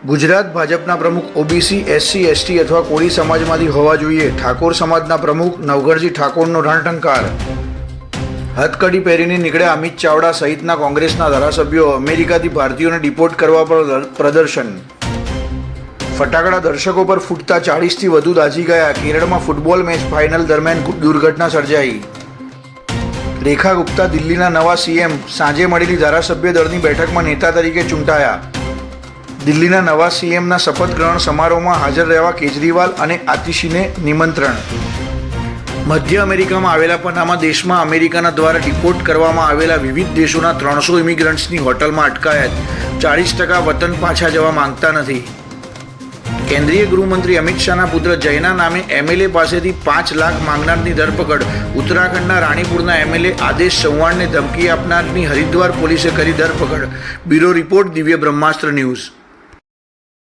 ગુજરાત ભાજપના પ્રમુખ OBC, SC, ST અથવા કોળી સમાજમાંથી હોવા જોઈએ. ઠાકોર સમાજના પ્રમુખ નવઘરજી ઠાકોરનો રણટંકાર. હથકડી પહેરીને નીકળ્યા અમિત ચાવડા સહિતના કોંગ્રેસના ધારાસભ્યો. અમેરિકાથી ભારતીયોને ડિપોર્ટ કરવા પર પ્રદર્શન. ફટાકડા દર્શકો પર ફૂટતા 40થી વધુ દાઝી ગયા. કેરળમાં ફૂટબોલ મેચ ફાઇનલ દરમિયાન દુર્ઘટના સર્જાઈ. રેખા ગુપ્તા દિલ્હીના નવા સીએમ. સાંજે મળેલી ધારાસભ્ય દળની બેઠકમાં નેતા તરીકે ચૂંટાયા. દિલ્હીના નવા સીએમના શપથ ગ્રહણ સમારોહમાં હાજર રહેવા કેજરીવાલ અને આતિશીને નિમંત્રણ. મધ્ય અમેરિકામાં આવેલા પનામા દેશમાં અમેરિકાના દ્વારા ડિપોર્ટ કરવામાં આવેલા વિવિધ દેશોના 300 ઇમિગ્રન્ટ્સની હોટલમાં અટકાયત. 40% વતન પાછા જવા માંગતા નથી. કેન્દ્રીય ગૃહમંત્રી અમિત શાહના પુત્ર જયના નામે એમએલએ પાસેથી 5 લાખ માંગનારની ધરપકડ. ઉત્તરાખંડના રાણીપુરના એમએલએ આદેશ ચૌહાણને ધમકી આપનારની હરિદ્વાર પોલીસે કરી ધરપકડ. બ્યુરો રિપોર્ટ, દિવ્ય બ્રહ્માસ્ત્ર ન્યૂઝ.